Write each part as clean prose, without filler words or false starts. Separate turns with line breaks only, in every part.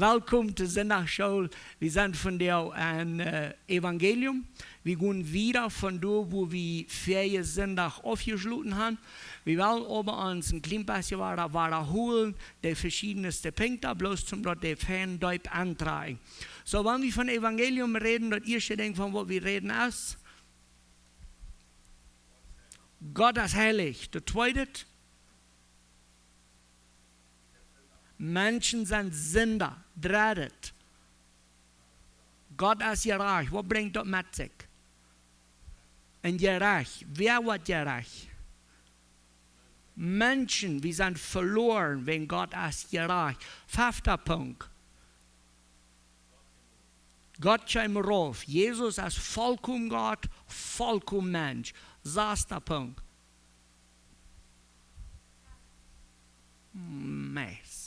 Welkom zur Sonntagsschule. Wir sind von der Evangelium. Wir gehen wieder von da, wo wir Ferien Sonntag aufgeschlossen haben. Wir wollen aber uns ein klein bisschen wiederholen, die verschiedensten Punkte, bloß zum dort die Fan-Deut antragen. So, wenn wir von Evangelium reden, das erste Ding, von was wir reden, ist Gott ist heilig. Das zweite, Menschen sind Sünder. Drittes, Gott ist gerecht. Was bringt das mit sich? Und gerecht. Wer wird gerecht? Menschen, wir sind verloren, wenn Gott ist gerecht. Fünfter Punkt. Gott kommt rauf. Jesus ist vollkommen Gott, vollkommen Mensch. Sechster Punkt. Mess.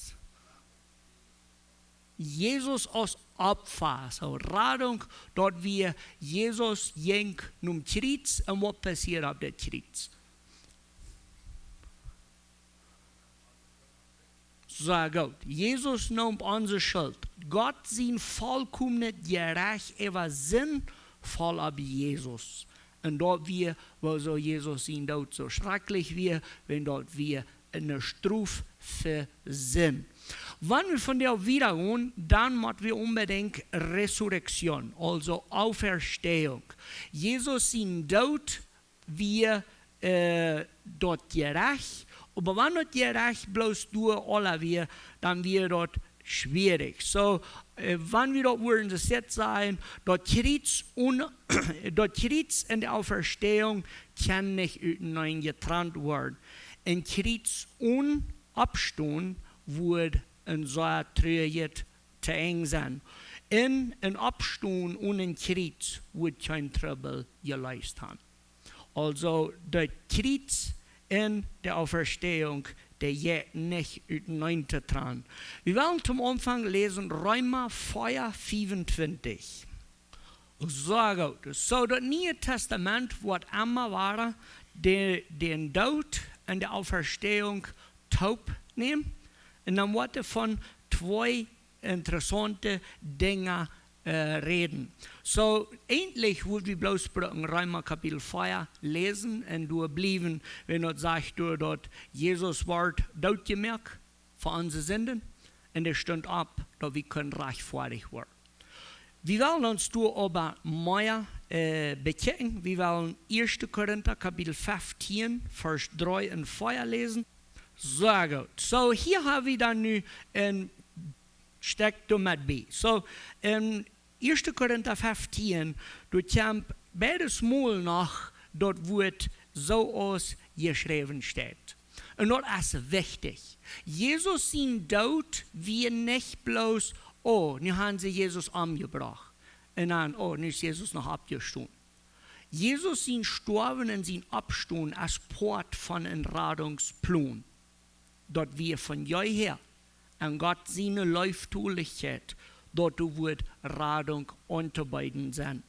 Jesus als Opfer. So Radung, dort wir Jesus ging zum Kreuz und was passiert auf dem Kreuz? So gut. Jesus nahm unsere Schuld. Gott sein vollkommen gerecht, war sinnvoll ab Jesus. Und dort wir, wo so Jesus ihn dort so schrecklich wir, wenn dort wir eine Strafe für Sinn. Wenn wir von der wiederholen, dann müssen wir unbedingt Resurrektion, also Auferstehung. Jesus sein Tod, wir dort gerecht. Aber wenn das gerecht bloß durch alle wir, dann wird dort schwierig. So, wenn wir dort würden gesetzt sein, dort Kreuz und die Auferstehung kann nicht nein getrennt werden. In Kreuz und Abstehen wird ein so Tröjet zu eng sein. In Abstehen und in Kreuz wird kein Trouble geleistet haben. Also, der Kreuz in der Auferstehung, der geht nicht dran. Wir wollen zum Anfang lesen Römer 4,25. So gut. So, das Neue Testament wird immer war, den Tod und die Auferstehung taub nehmen. Und dann wird von zwei interessante Dinge reden. So, endlich würden wir bloß in Römer Kapitel 4 lesen und durchbleiben, wenn dort sagt, dort Jesus wird dort gemerkt für unsere Sünden und er stand ab, dass wir können rechtfertig werden. Wir wollen uns aber mehr bekennen. Wir wollen 1. Korinther Kapitel 15, Vers 3 und 4 lesen. So gut. So, hier haben wir dann nu ein Steck damit bei. So, 1. Korinther 15, du kommt beides Mal nach, dort wird so ausgeschrieben steht. Und das ist wichtig. Jesus sein Tod wie nicht bloß, oh, nu haben sie Jesus umgebracht. Und dann, oh, nu ist Jesus noch abgestanden. Jesus sein Sterben und sein Abstehen als Port von einem Radungsplan. Dort wir von jeher an Gott seine Läuftulichkeit, dort wird Radung unterbeiden sein.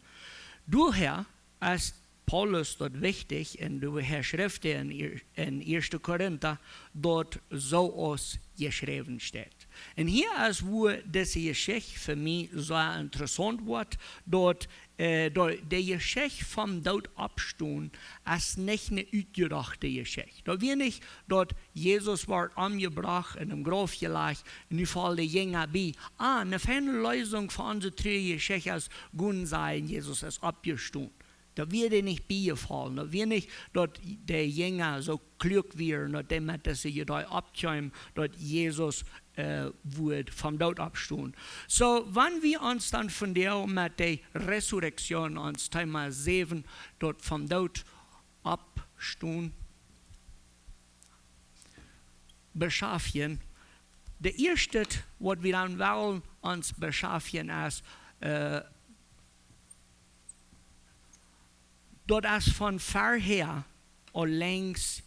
Daher ist Paulus dort wichtig, in der Schrift in 1. Korinther, dort so ausgeschrieben steht. Und hier ist, wo diese Geschichte für mich so interessant wird, dort die Geschichte vom Tod abstehen, ist nicht eine ausgedachte Geschichte. Da wird nicht, dort Jesus wird umgebracht, in einem Grab gelegt, und nu fallen die Jünger bei. Eine feine Lösung für unsere drei Geschichte ist, gut sein, Jesus ist abgestanden. Da wird er nicht beifallen, da wird nicht, dort der Jünger so klug werden, nachdem sie da abkommen, dort Jesus wird vom Tod abstehen. So, wenn wir uns dann von der mit der Resurrektion ans Thema 7 dort vom Tod abstehen beschaffen, der erste, was wir dann wollen uns beschaffen, ist, dort ist von vorher längst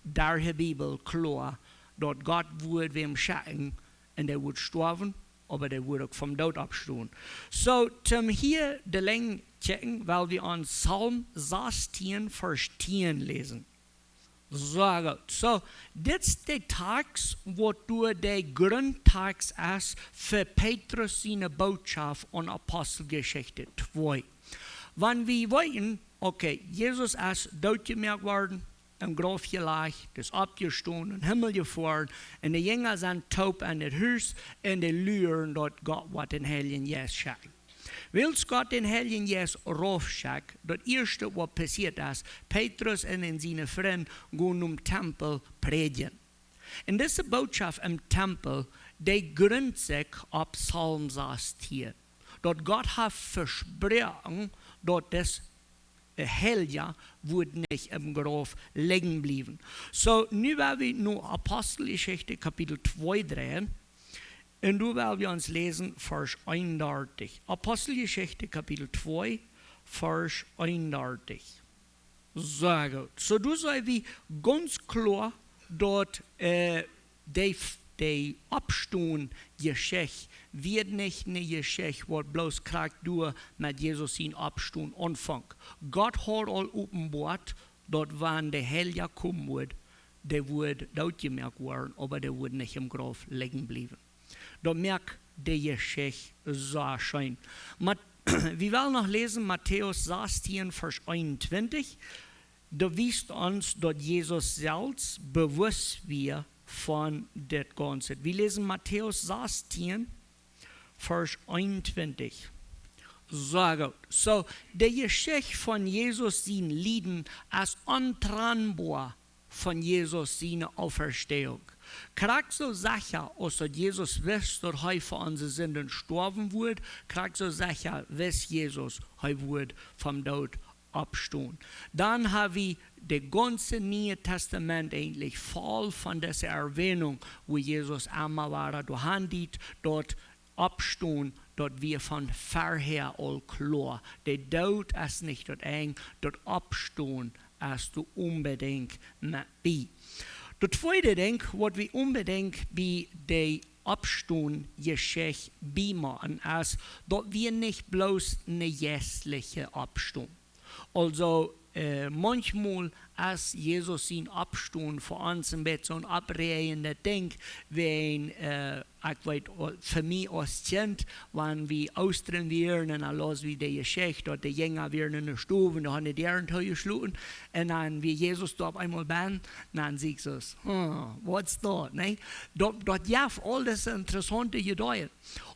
der Bibel klar, dort Gott wird wem schauen und der wird sterben, aber der wird auch vom Tod abstehen. So, zum hier die Länge checken, weil wir an Psalm 16, Vers 10 lesen. Sehr gut. So, das ist der Tag, wo du der Grundtag ist für Petrus seine Botschaft und Apostelgeschichte 2. Wenn wir wollen, okay, Jesus ist doodgemerkt worden, im Grab gelegt, ist abgestanden, in den Himmel gefahren, und die Jünger sind taub an das Haus, und die lüren dort Gott, was den Heiligen Jesus schickt. Willst Gott den Heiligen Jesus raufschicken, das erste, was passiert ist, Petrus und seine Freunde gehen im Tempel predigen. Und diese Botschaft im Tempel, die gründet sich auf Psalm 16. Dort Gott hat versprochen, dort das Heilige wird nicht im Grab liegen bleiben. So, nu werden wir nur Apostelgeschichte Kapitel 2 drehen. Und du werden wir uns lesen, Vers 31. Apostelgeschichte, Kapitel 2, Vers 31. Sehr gut. So, du sollst wie ganz klar dort die Abstund-Geschichte wird nicht eine Geschichte, wo bloß kriegt du mit Jesus in Abstund anfängt. Gott hat all offenbart, dort wann der Heilige kommen wird, der wird dort gemerkt werden, aber der wird nicht im Grab liegen bleiben. Da merkt die Geschichte so schön. Wir wollen noch lesen Matthäus 16, Vers 21. Da wisst uns, dass Jesus selbst bewusst wird von das Ganze. Wir lesen Matthäus 16, Vers 21. So gut. So, die Geschichte von Jesus, sein Lieden, ist untrennbar von Jesus, seine Auferstehung. Kriegt so sicher, als Jesus wusste, dass er für unsere Sünden sterben wird, kriegt so sicher, dass Jesus wird vom Tod abstehen. Dann haben wir das ganze Neue Testament eigentlich voll von dieser Erwähnung, wo Jesus einmal war, dort abstehen, dort wir von vorher all klar. Der Tod ist nicht dort eng, dort abstehen ist du unbedingt mit bei. Das zweite Ding, was wir unbedingt bei der Abstund-Geschichte beimachen, ist, dass wir nicht bloß eine jährliche Abstund. Also, manchmal ist Jesus in Abstund für uns ein bisschen ein abreihender Ding, wenn, ich weiß, für mich als Kind, wenn wir austern wären und dann los wie die Geschichte, dass die Jünger wären in der Stube und da haben die Dären geschlagen und dann, wie Jesus da auf einmal bin, dann sieht es, what's that, ne? Dort ja, all das interessante Gedeihen.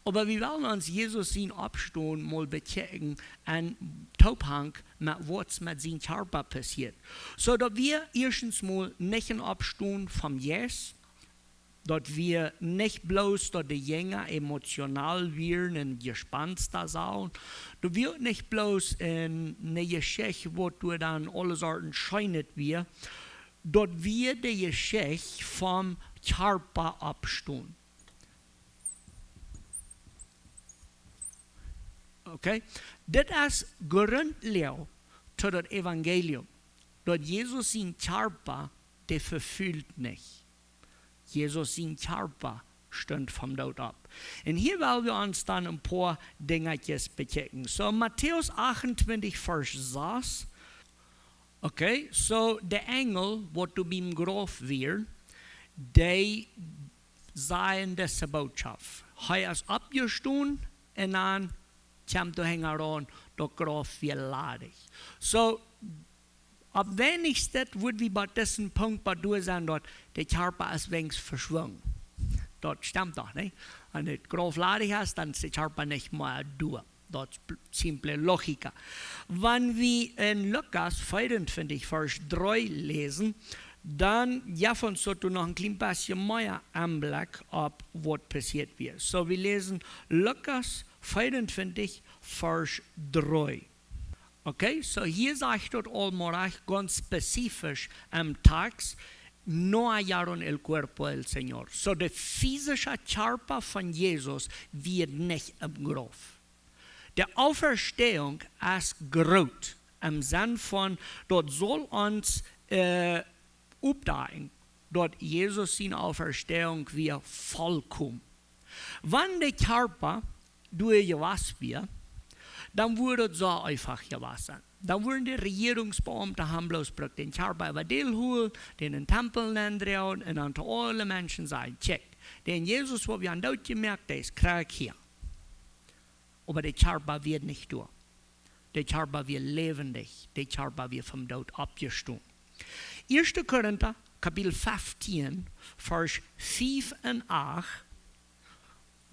Aber wir wollen uns Jesus in Abstand mal bechecken und Taubhang mit was mit seinem Körper passiert. So, dass wir erstens mal nicht in Abstand vom Jesus, dass wir nicht bloß, dass die Jünger emotional werden und gespannt da sind, dass wir nicht bloß in eine Geschichte, wo du dann alle Sorten scheinet wir, dass wir die Geschichte vom Körper abstehen. Okay? Das ist gründlich zu das Evangelium. Dass Jesus in Körper, der verfühlt nicht. Jesus in Körper stimmt vom Tod ab. Und hier wollen wir uns dann ein paar Dinge jetzt bechecken. So, Matthäus 28, Vers 6. Okay, so der Engel, wo du beim Grab wirst, die sagen diese Botschaft. Er ist abgestanden und dann kommt der Hänger an, der Grab wird ladig. So, ab wenigstens wird wie bei diesem Punkt bei dir sein, dort der Körper ist wenigstens verschwunden. Dort stimmt doch, nicht? Wenn der Grab ladig ist, dann ist der Körper nicht mehr durch. Das ist simple Logik. Wenn wir in Lukas 24, Vers 3 lesen, dann geben wir noch ein klein bisschen mehr Anblick auf, was passiert wird. So, wir lesen Lukas 24, Vers 3. Okay, so hier sagt dort allmählich ganz spezifisch am Tag, no hallaron el cuerpo del Señor. So, der physische Körper von Jesus wird nicht im Grab. Der Auferstehung ist groß, im Sinne von, dort soll uns aufdagen, dort Jesus in Auferstehung wird vollkommen. Wenn der Körper durchgewaschen wird, dann würde es so einfach gewaschen. Dan worden de regeringsbeamten haben bloß brug den Charpa über Delhul, den in Tempel nennen und an alle Menschen sagen, check, den Jesus, wo wir an Dood gemerkt, der ist krank hier. Aber der Charpa wird nicht durch. Der Charpa wird lebendig. Der Charpa wird vom Tod abgestoßen. 1. Korinther, Kapitel 15, Vers 5 und 8,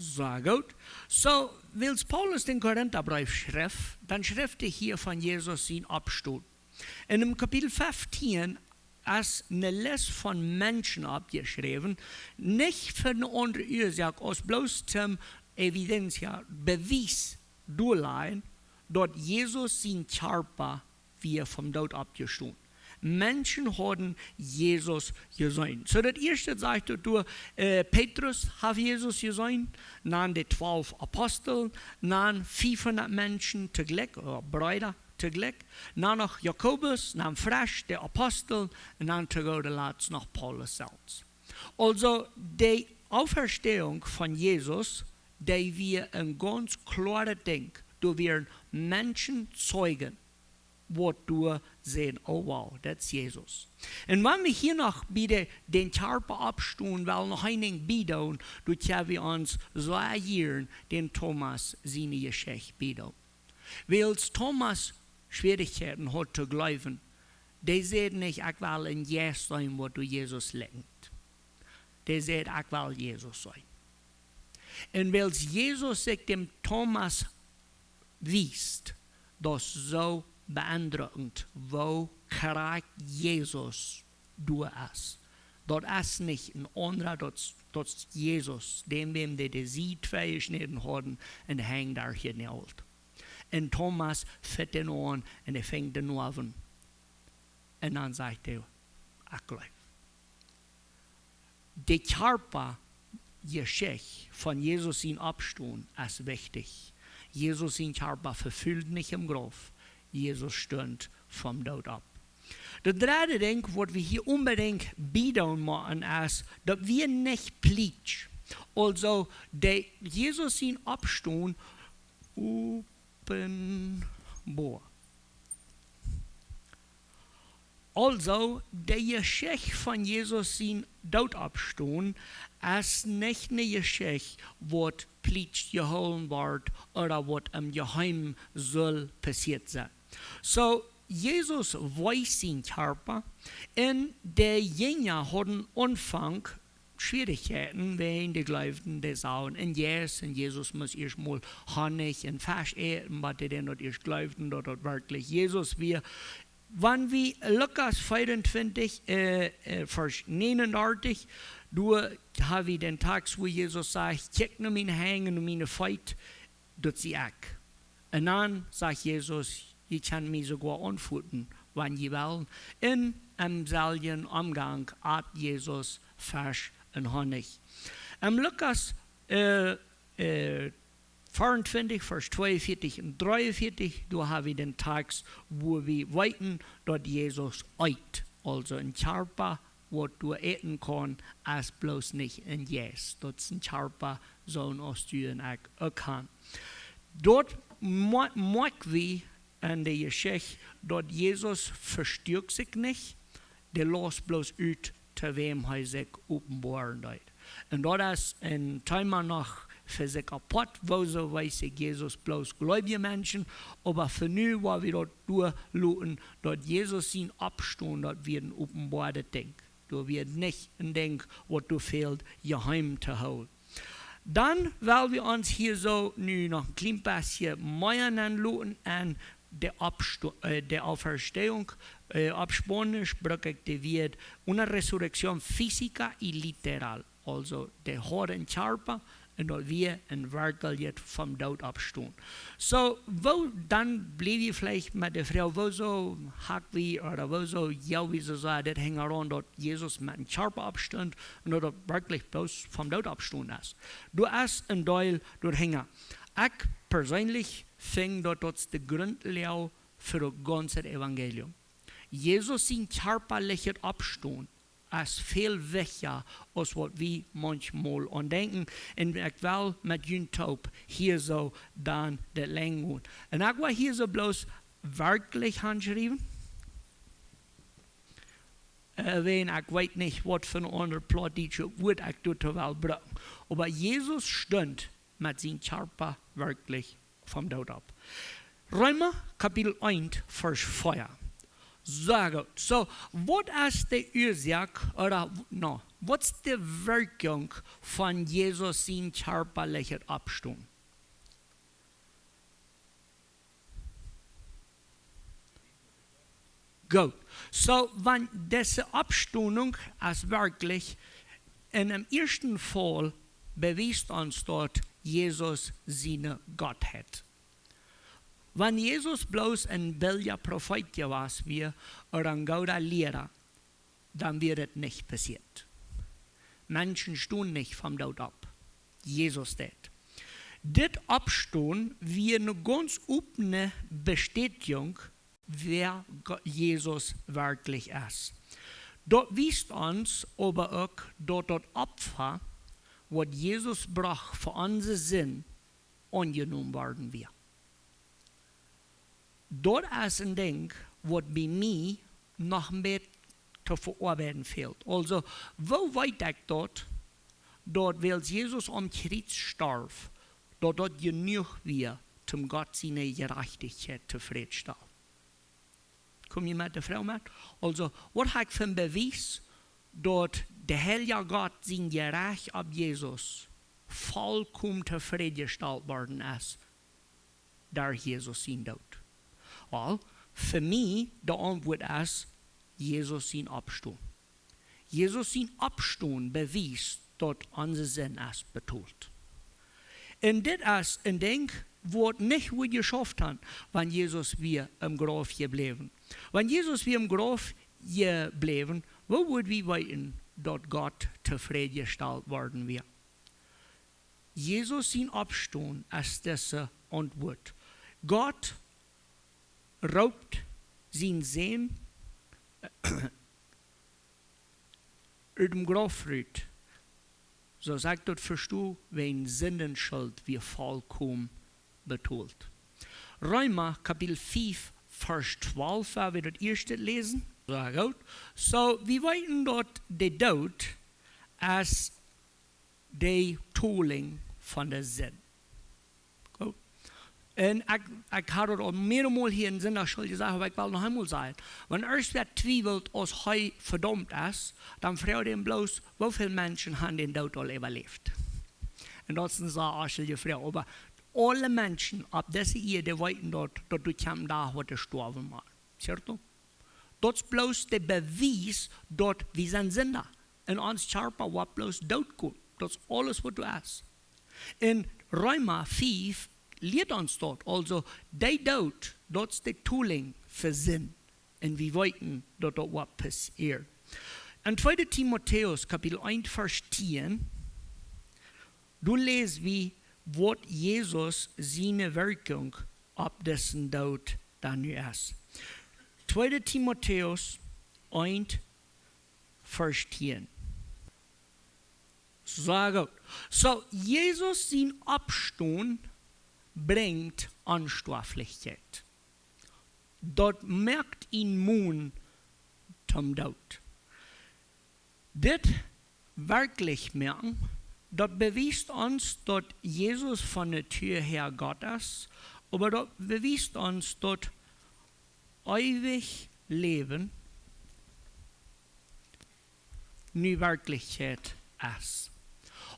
sagt gut. So, wills Paulus den Korintherbrief schrift, dann schrift er hier von Jesus sein Abstoß. In dem Kapitel 15 ist eine Liste von Menschen abgeschrieben, nicht für eine andere Ursache, aus bloß zum Evidenz, Beweis durchleihen, dort Jesus sein Charpa wie vom Tod abgestoßen. Menschen haben Jesus gesehen. So das erste sagt du, Petrus hat Jesus gesehen, dann die 12 Apostel, dann 500 Menschen zugleich, oder Brüder zugleich, dann noch Jakobus, dann frisch der Apostel, und dann zu guter Letzt noch Paulus selbst. Also die Auferstehung von Jesus, die wir ein ganz klares Ding, du wir Menschen zeugen, wo du sehen, oh wow, das ist Jesus. Und wenn wir hier noch wieder den Charpa abstehen, weil noch einigen bieten, du können wir uns so erhieren, den Thomas seine Geschichte bieten. Weil Thomas Schwierigkeiten hat zu glauben, die sehen nicht, ich will in Jesus sein, wo du Jesus lenkt. Die sehen, ich will Jesus sein. Und weil Jesus sich dem Thomas wies, das so beeindruckend, wo krank Jesus du ist. Dort ist nicht ein anderer, dort ist Jesus, dem die sie zwei geschnitten haben, und hängt da hier nicht. Und Thomas fährt ihn an und er fängt ihn an. Und dann sagt er, ich glaube. Die Charpa-Geschichte von Jesus in Abstund ist wichtig. Jesus in Charpa verfüllt nicht im Grab. Jesus stund vom Tod ab. Das dritte Ding, was wir hier unbedingt bieten machen, ist, dass wir nicht pleitschen. Also, der Jesus in Abstund offenbar. Also, der Geschichte von Jesus in Tod abstund ist nicht eine Geschichte, was pleitsch geholt wird oder was im Geheim soll passiert sein. So, Jesus weiß sein Körper und der Jünger hatten Anfang Schwierigkeiten, wenn die Gläubigen die sagen, und Jesus muss erstmal Honig und Fisch essen, was die denn dort erst glauben, dort wirklich Jesus wir. Wenn wir Lukas 24, Vers 39, du hast den Tag, wo Jesus sagt, check nur meine Hände und meine Füße, das sie auch. Und dann sagt Jesus, ihr könnt mich sogar anfuttern, wenn ihr wollt. In einem selben Umgang hat Jesus Fisch und Honig. Lukas 24, Vers 42 und 43, da haben wir den Tag, wo wir weiten, dort Jesus eut. Also ein Charpa, wo du essen kannst, ist bloß nicht ein Yes. Dort ist ein Charpa, so ein Ostüren auch kann. Dort merken wir in der Geschichte, dort Jesus verstärkt sich nicht, der lässt bloß ut, zu wem er sich offenbaren wird. Und dort ist ein Thema noch für sich kaputt, wo so weiß ich Jesus bloß gläubige Menschen, aber für nu, wo wir dort durchschauen, dort Jesus ihn abstehen, dort wird ein offenbares Ding. Du wird nicht ein Ding, was du fehlt, geheim zu halten. Dann, weil wir uns hier so nu noch ein klein bisschen mehr anschauen an der Auferstehung, auf Spanisch braucht wird eine Resurrektion física y literal. Also, der hat ein Charpa und dort wir in Wirklichkeit vom Tod abstehen. So, wo dann blieb ich vielleicht mit der Frau, wo so hakt wie oder wo so, ja, wie so sagt, das hängt daran, dort Jesus mit einem Charpa abstand und dort wirklich bloß vom Tod abstehen ist. Du hast ein Teil dort hängen. Ich persönlich finde, dort ist die Grundlehre für das ganze Evangelium. Jesus in Charpa lächelt abstehen. Ist viel wichtiger, als was wir manchmal denken. Und ich will mit Jüntaub hier so dann der Länge. Und ich will hier so bloß wirklich handschrieben. Wenn ich weiß nicht, was für ein anderes plattdeutsches Wort ich dort will brauchen. Aber Jesus stund mit seinem Körper wirklich vom Tod ab. Römer Kapitel 1, Vers 4. So, was ist die Ursache, oder no, was ist die Wirkung von Jesus sein körperlicher Abstand? Gut. So, wenn diese Abstundung ist wirklich in dem ersten Fall beweist uns dort Jesus seine Gottheit. Wenn Jesus bloß ein billiger Prophet gewesen wäre oder ein guter Lehrer, dann wäre das nicht passiert. Menschen stehen nicht vom Tod ab. Jesus das. Das Abstehen wäre eine ganz offene Bestätigung, wer Jesus wirklich ist. Dort wies uns aber auch, dort das Opfer, was Jesus brach für unseren Sinn, angenommen worden wird. Dort ist ein Ding, was bei mir noch mehr zu verarbeiten fehlt. Also, wo weit ich dort weil Jesus am Kreuz starb, dort genug wir, zum Gott seine Gerechtigkeit zufriedenstellen. Kom je met de vrouw met? Also, wat heb ik van bewijs dat de Heilige Gott zijn gerecht op Jesus vollkommen tevreden worden is, daar Jesus zijn dood? Wel, voor mij, de antwoord is, Jesus zijn opstaan. Jesus zijn opstaan bewijst dat onze zin is betoeld. En dit is een ding, wat nicht wir geschafft haben, wenn Jesus wir im Grab geblieben. Wenn Jesus wir im Grab geblieben, wo würden wir weiten, dass Gott zufriedengestellt worden wäre? Jesus sein Abstand ist diese Antwort. Gott raubt sein Sehen aus dem Grab rührt. So sagt das, verstehst, wenn Sündenschuld wir vollkommen betont. Römer Kapitel 5, Vers 12, wenn wir das erste lesen. So, wir weiten dort den Tod als die Tolling von der Sinn. Gut. Und ich habe das auch mehrmals hier in Sünderschuld gesagt, aber ich will noch einmal sagen. Wenn erst wer zweifelt, als er verdammt ist, dann fragt er bloß, wie viele Menschen haben den Tod all überlebt. Und das sind so arschige Fragen. Aber alle Menschen auf dieser Erde weiten dort, dass du kein Tag heute sterben mal. Certo? Das ist bloß der Beweis, dass wir sind Sünder. Und uns Körper wird bloß Tod kommen. Das ist alles, was du hast. In Römer 5 lehrt uns dort, also der Tod, das ist die Tooling für Sinn. Und wir weiten, dass das was passiert. In 2. Timotheus, Kapitel 1, Vers 10, du lest wie, was Jesus seine Wirkung ab dessen Tod dann ist. 2. Timotheus 1, Vers 10. So, Jesus sein Abstand bringt Unsterblichkeit. Dort merkt ihn Mund zum Tod. Das wirklich merken, das beweist uns, dass Jesus von der Tür her Gott ist, aber das beweist uns, dass ewig Leben nie Wirklichkeit ist.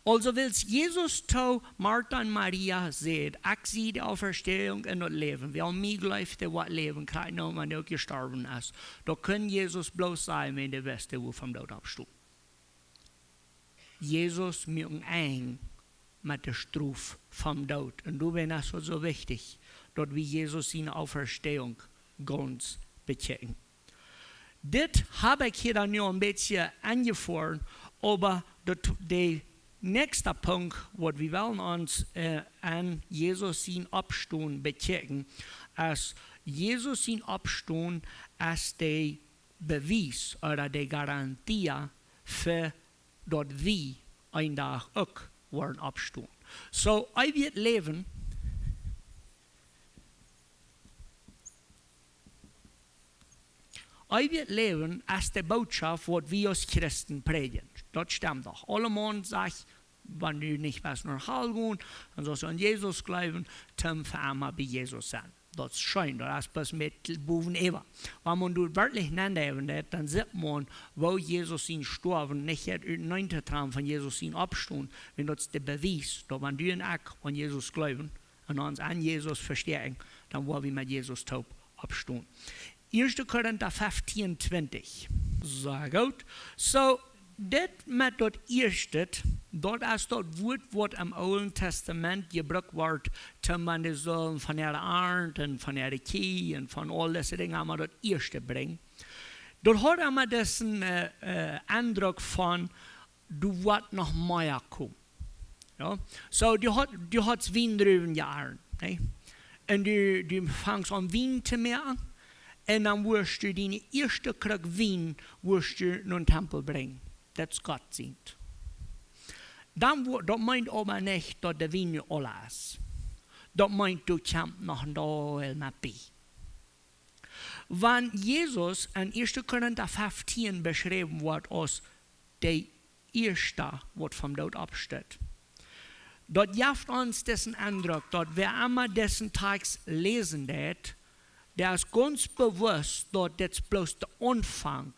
Also will Jesus zu Martha und Maria sehen, ich sehe die Auferstehung und das Leben. Wer mir glaubt, der wird leben, kann nur, wenn er gestorben ist. Da kann Jesus bloß sein, wenn der Beste, wo vom Tod absteht. Jesus mögen eng mit der Strafe vom Tod. Und du bist so wichtig, dass wir Jesus in Auferstehung ganz bechecken. Das habe ich hier dann nur ein bisschen angefahren, aber der nächste Punkt, was wir wollen uns an Jesus in Abstand bechecken, ist, Jesus in Abstand ist der Beweis oder die Garantie für dass wir ein Tag auch werden abstehen. So, ich wird leben euer Leben als die Botschaft, was wir als Christen predigen. Das stimmt doch. Alle Mann sagt, wenn du nicht was nach Hause gehen, dann sollst du an Jesus glauben, dann für einmal bei Jesus sein. Das ist schön, das ist was mit Buben Eva. Wenn man das wirklich nennt, dann sieht man, wo Jesus ihn gestorben, nicht jetzt in 9. Traum von Jesus ihn abstund, wenn das der Beweis, dass wenn du und ich an Jesus glauben und uns an Jesus verstehen, dann wollen wir mit Jesus taub abstund. 1. Korinther 15, 20. Sehr gut. So, das mit das Erste, das ist das Wort, was im Alten Testament gebraucht wird, um man die Säulen von der Arndt und von der Kie und von all diese Dinge einmal das Erste bringen. Dort hat einmal diesen Eindruck von, du wirst noch mehr kommen. Ja? So, du hast Wein drüben geahnt. Ne? Und du fängst an Wein zu machen. Und dann wirst du deine erste Krug Wein in den Tempel bringen. Das ist Gott sind. Das meint aber nicht, dass der Wein alles ist. Das meint, du kommst noch da mit bei. Wenn Jesus in 1. Korinther 15 beschrieben wird als der Erste, was vom Tod absteht, dort gibt uns diesen Eindruck, dass wer immer diesen Text lesen wird, der ist ganz bewusst, dass das bloß der Anfang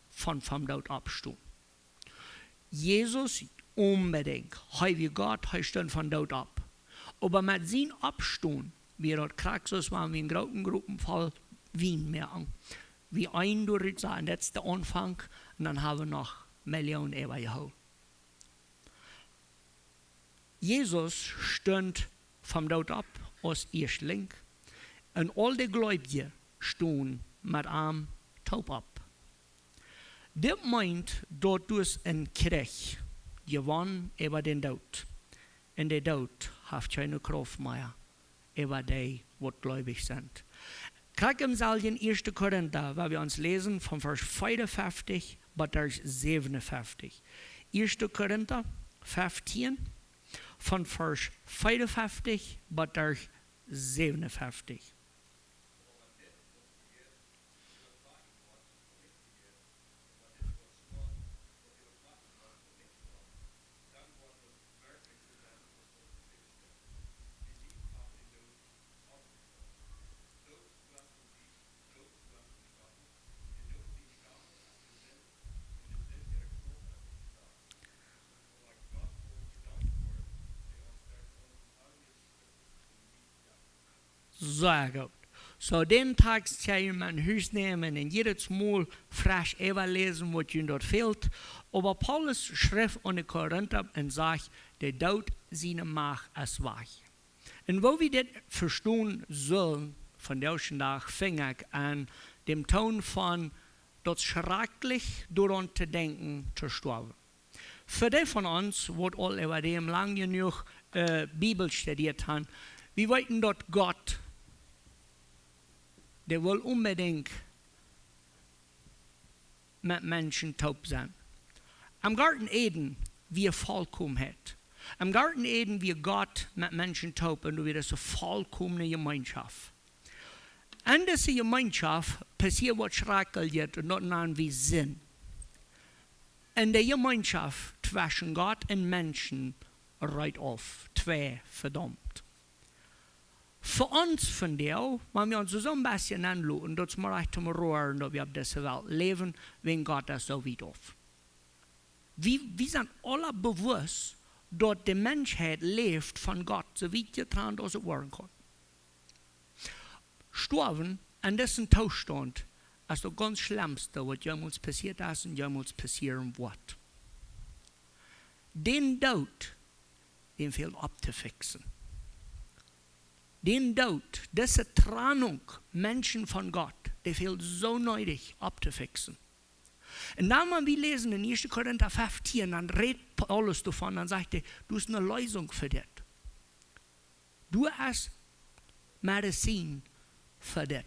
vom Tod absteht. Jesus unbedingt, wie Gott, steht von Tod ab. Aber mit seinem Abstund, wie dort Kraxus war, wie in großen Gruppen voll Wien merken, wie ein durch sagen, das ist der Anfang, und dann haben wir noch Millionen Jahre geholt. Jesus stund vom Tod ab als Erstling, und all die Gläubigen stehen mit einem taub ab. Das meint, dass du ein Krieg gewonnen über den Tod. Und der Tod hat keine Kraft mehr über die, die gläubig sind. Krieg im Salien 1. Korinther, weil wir uns lesen von Vers 55 bis Vers 57. 1. Korinther 15 von Vers 55 bis Vers 57. Sehr gut. So, den Text kann man höchst nehmen und jedes Mal frisch lesen, was ihnen dort fehlt. Aber Paulus schrieb an die Korinther und sagt, der Tod seine Macht ist weich. Und wo wir das verstehen sollen, von der Tag fing ich an, dem Ton von, das schrecklich daran zu denken, zu sterben. Für die von uns, die all über dem lang genug Bibel studiert haben, wir wissen, dass Gott, der will unbedingt mit Menschen taub sein. Am Garten Eden, wie Vollkommenheit. Am Garten Eden, wie Gott mit Menschen taub und wie das eine vollkommene Gemeinschaft. An dieser Gemeinschaft passiert was Schreckliches und nicht wie Sinn. In der Gemeinschaft zwischen Gott und Menschen reiht auf, zwei verdammt. Für uns von der, wenn wir uns so ein bisschen anschauen, dass wir recht zum Rohren, dass wir auf dieser Welt leben, wenn Gott das so weit auf. Wir sind alle bewusst, dass die Menschheit lebt von Gott, so weit getan, dass es werden kann. Sterben an diesem Zustand ist das ganz Schlimmste, was jemals passiert ist und jemals passieren wird. Den Tod, den fehlt abzufixen. Den Tod, diese Trennung Menschen von Gott, der fehlt so nötig abzufixen. Und dann, wenn wir lesen in 1. Korinther 15, dann redet Paulus davon, dann sagt er, du hast eine Lösung für das. Du hast Medizin für das.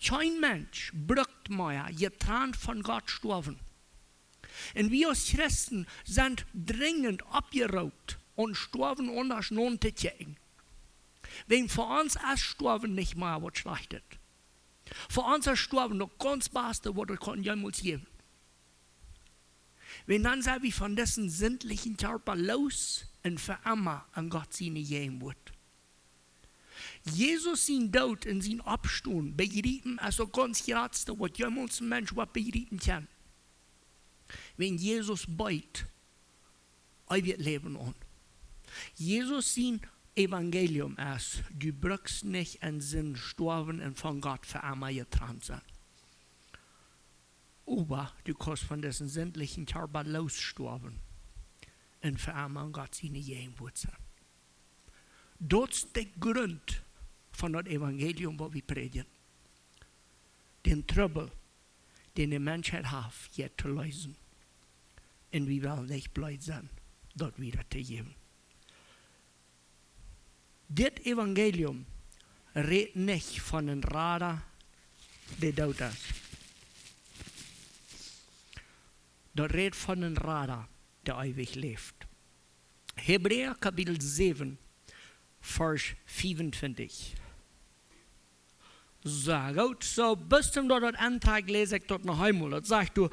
Kein Mensch braucht mehr getrennt von Gott sterben. Und wir als Christen sind dringend abgeraubt und sterben anders nun zu checken. Wenn für uns als Sterben nicht mehr was schlechtet. Für uns gestorben, das ganz Beste, was er jemals geben. Wenn dann sind wir von diesen sinnlichen Körper los und für immer an Gott seine geben wird. Jesus sein Tod und sein Abstehen begreifen also ganz Geratste, was jemals ein Mensch begreifen kann. Wenn Jesus beut, er wird leben an. Jesus sein Evangelium ist, du brauchst nicht in Sinn sterben und von Gott für immer getrennt sein. Aber du kannst von diesen sinnlichen Körper lossterben und für immer an Gott seine Gegenwart sein. Das ist der Grund von dem Evangelium, was wir predigen. Den Trouble, den die Menschheit hat, jetzt zu lösen. Und wir wollen nicht blöd sein, dort wieder zu geben. Das Evangelium redet nicht von einem Radar, der tot ist. Das redet von einem Radar, der ewig lebt. Hebräer Kapitel 7, Vers 25. So gut, so bis zum dort Antrag lese ich dort noch einmal. Das sagt du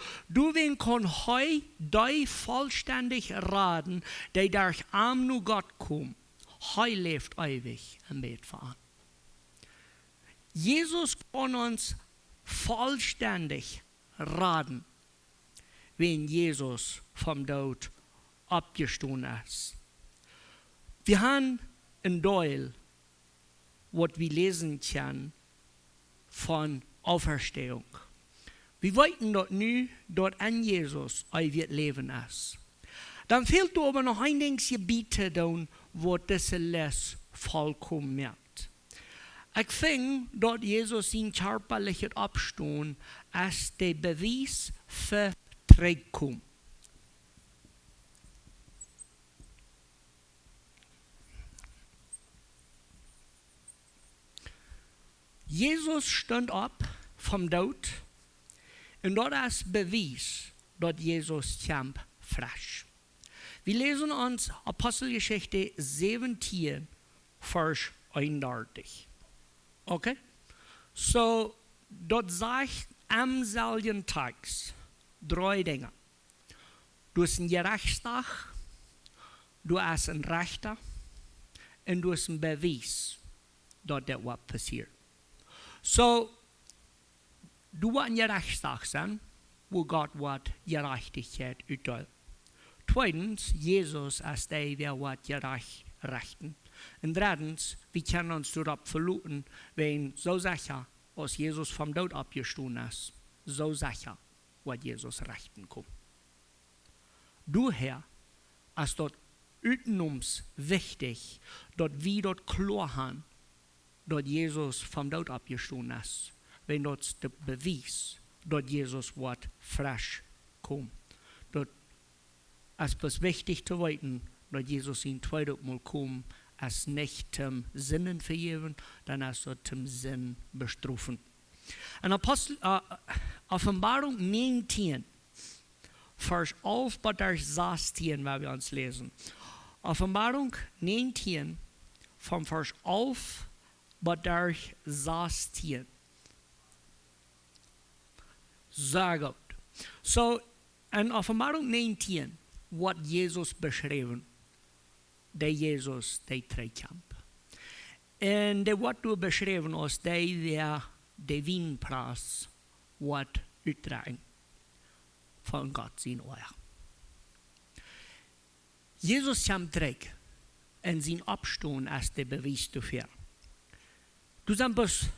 wen kann heu dei vollständig raten, der durch Arm nu Gott kommt. Heu lebt ewig im Bett fahren. Jesus kann uns vollständig raten, wenn Jesus vom Tod abgestanden ist. Wir haben in Doyle, was wir lesen können, von Auferstehung. Wir wollten dort nu, dort an Jesus, wird leben ist. Dann fehlt aber noch ein Gebiet, wo diese Les vollkommen merkt. Ich finde, dort Jesus sein körperliches Abstehen als der Beweis für Trägung. Jesus stand ab vom Tod und dort ist Beweis, dass Jesus kämpft frisch. Wir lesen uns Apostelgeschichte 17, Vers 31. Okay? So, dort sagt am selben Tag 3 Dinge. Du hast einen Gerichtstag, du hast einen Richter und du hast einen Beweis, dass das was passiert. So, du wirst ein Gerichtstag sein, wo Gott wird Gerechtigkeit utteilt. Zweitens, Jesus ist der, der wird gerecht richten. Und drittens, wir können uns darauf verlassen, wenn so sicher, als Jesus vom Tod abgestanden ist, so sicher wird Jesus richten kommen. Daher ist dort uns wichtig, dass wir dort klar haben, dass Jesus vom Tod abgestanden ist. Wenn dort der Beweis, dass Jesus wird frisch kommt. Dort ist es wichtig zu wissen, dass Jesus in zweites Mal kommt, als nicht zum Sinnen vergeben, dann ist er zum Sinn bestrafen. In Offenbarung 19, Vers 11 bis 16, wenn wir uns lesen. Offenbarung 19, vom Vers 11 bis 16. Sehr gut. So, in Offenbarung 19 wird Jesus beschrieben. Der Jesus, der Triumph. Und der wird beschrieben als der Wienpreis wird uitdragen von Gott sein Ohr. Jesus kam zurück und sein Abstand ist der Beweis dafür. Du sagst,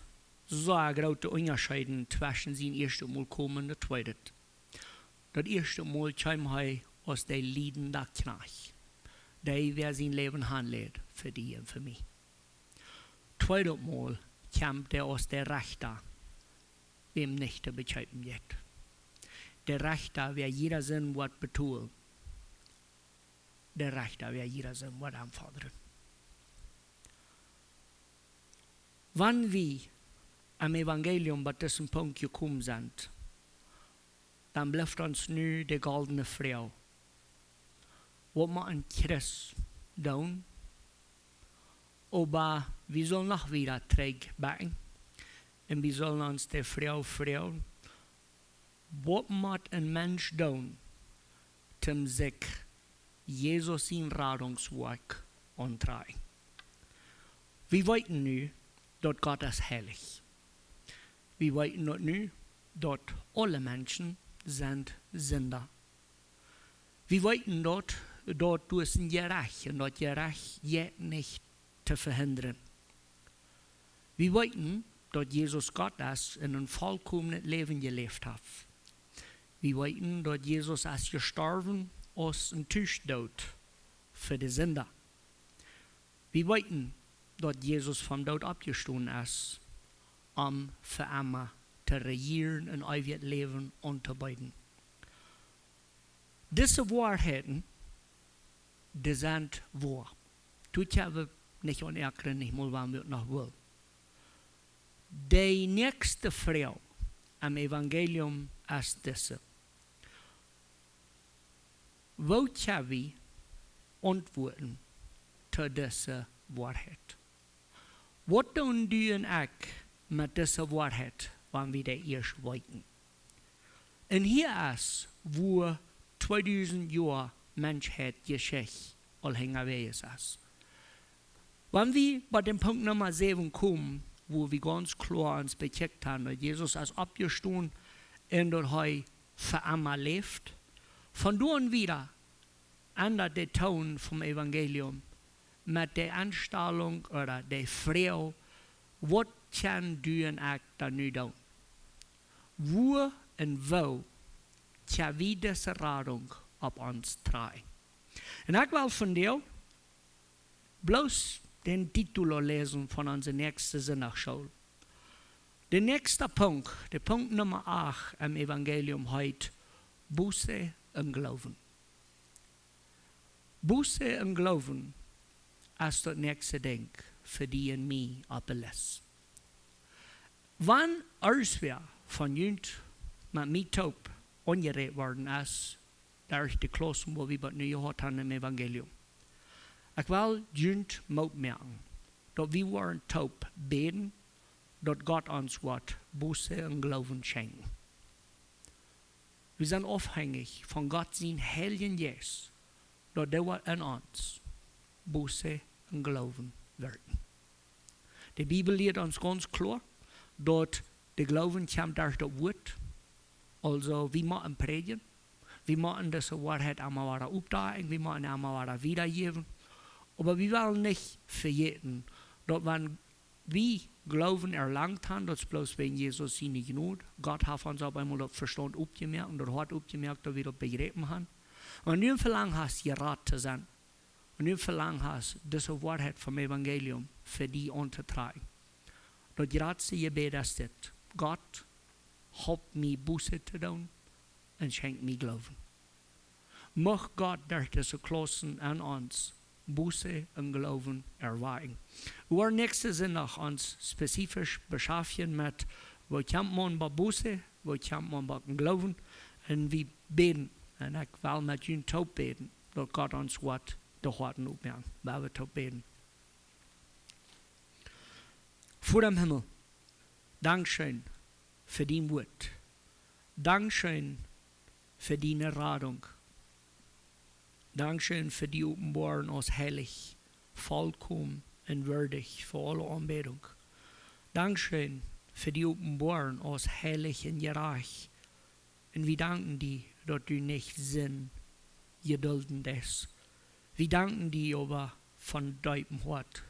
so große Unterschiede zwischen sein erstes Mal kommen und das zweite. Das erste Mal kam er aus der liebenden Knecht, der wer sein Leben handelt für dich und für mich. Zweites Mal kam er aus der Richter, wem nicht zu beschreiben wird. Der Richter, wer jeder Sinn wird betont. Der Richter, wer jeder Sinn wird anfordern. Wenn wir am Evangelium bei diesem Punkt gekommen sind, dann bleibt uns nur die goldene Frau. Was wir an Christ tun, aber wir sollen noch wieder zurückbacken und wir sollen uns der Frau fragen, was muss ein Mensch tun, um sich Jesus in Radungswerk antreiben? Wir wissen nu, dass Gott ist heilig. Wir wissen nu, dass alle Menschen sind Sünder. Wir wissen, dass du es gerecht und das gerecht geht nicht zu verhindern. Wir wissen, dass Jesus Gott ist und ein vollkommenes Leben gelebt hat. Wir wissen, dass Jesus ist gestorben als ein Tischtod für die Sünder. Wir wissen, dass Jesus vom Tod abgestanden ist, für immer zu regieren und ewig Leben anzubieten. Diese Wahrheiten, die sind wahr. Tut aber nicht unerkennen, nicht mal, wann wir noch will. Die nächste Frau am Evangelium ist diese. Wo können wir antworten zu dieser Wahrheit? Was tun du und ich mit dieser Wahrheit, wenn wir das erst weiten? Und hier ist, wo 2000 Jahre Menschheitsgeschichte allhängerwegs ist. Wenn wir bei dem Punkt Nummer 7 kommen, wo wir ganz klar uns bekickt haben, dass Jesus ist abgestanden und dass er für immer lebt, von da an wieder ändert der Ton vom Evangelium mit der Anstellung oder der Frau, was kann du und ich da nu tun? Wo und wo kann wir diese Radung auf uns tragen? Und ich will von dir bloß den Titel lesen von unserer nächsten Sonntagsschule. Der nächste Punkt, der Punkt Nummer 8 im Evangelium heute, Buße und Glauben. Buße und Glauben ist das nächste Ding für die und mich auf alles. Wann wer von Jünd mit mir taub angeredet worden ist, da ist die Klasse, wo wir nu gehört haben im Evangelium. Ich will Jünd merken, dass wir waren taub beten, dass Gott uns Wort Buße und Glauben schenken. Wir sind abhängig von Gott sein heiligen Geist, dass der in uns Buße und Glauben wirken. Die Bibel lehrt uns ganz klar, dass der Glauben kommt durch das Wort. Also, wir müssen predigen, wir müssen diese Wahrheit einmal wieder aufdagen, wir müssen einmal wieder wiedergeben. Aber wir wollen nicht vergessen, dass wenn wir Glauben erlangt haben, das ist bloß wegen Jesus seine Gnade. Gott hat uns auf einmal das Verstand aufgemerkt und das Hart aufgemerkt, dass wir das begriffen haben. Und nun verlangen hast, gerat zu sein. Und nun verlangen hast, diese Wahrheit vom Evangelium für die anzutragen. Das gerade Gebet ist das. Gott, help mir Buße zu tun und schenkt mir Glauben. Mag Gott durch diese Klassen an uns Buße und Glauben erwecken. Wir nächste Sonntag uns spezifisch beschäftigen mit, wo kommt man bei Buße, wo kommt man bei Glauben, und wir beten. Und ich will mit Ihnen taub beten, dass Gott uns Wort durch Worten aufmerkt, weil wir taub beten. Vor dem Himmel, Dankeschön für dein Wort. Dankeschön für deine Radung. Dankeschön für die Offenbarung als heilig, vollkommen und würdig für alle Anbetung. Dankeschön für die Offenbarung als heilig und gerecht. Und wir danken dir, dass du nicht Sinn gedulden lässt. Wir danken dir aber von deinem Hort,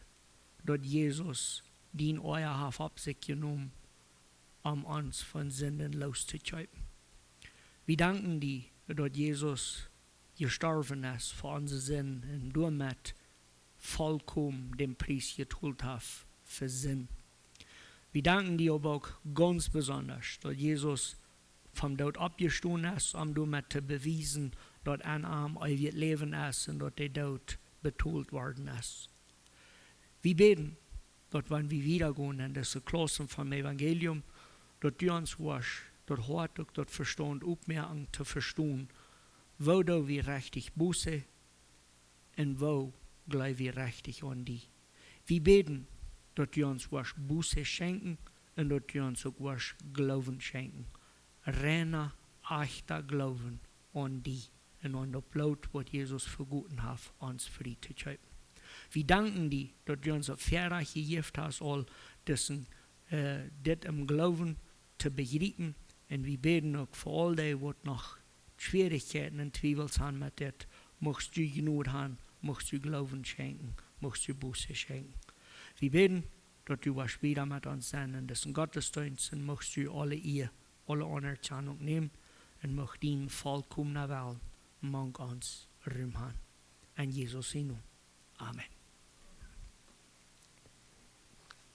dass Jesus den euer hat auf sich genommen, uns von Sünden loszuschreiben. Wir danken dir, dass Jesus gestorben ist für unsere Sünden und damit vollkommen den Preis gezahlt hat für Sinn. Wir danken dir aber auch ganz besonders, dass Jesus vom Tod abgestanden ist, um damit zu beweisen, dass ein Arm ewig Leben ist und dass der Tod betont worden ist. Wir beten, dass wenn wir wiedergehen in diese Klassen vom Evangelium, dass du uns wasch, das Hort und das Verstand aufmerken zu verstehen, wo da wir richtig Buße und wo glauben wir richtig an die. Wir beten, dass du uns wasch Buße schenken en dat u ons ook was Glauben schenken. Reiner, echter Glauben an die en an das Blut, was Jesus verguten hat, uns frei zu schöpfen. Wir danken dir, dass du uns auf Verreich gegeben hast, all das im Glauben zu begreifen. Und wir beten auch für all die, die noch Schwierigkeiten und Zweifel haben mit das. Möchtest du Gnade haben, möchtest du Glauben schenken, möchtest du Buße schenken. Wir beten, dass du was wieder mit uns sein und das Gottesdienst und möchtest du alle Anerkennung nehmen und möchtest dein vollkommener Welt mang uns Ruhm haben. In Jesus' Namen. Amen.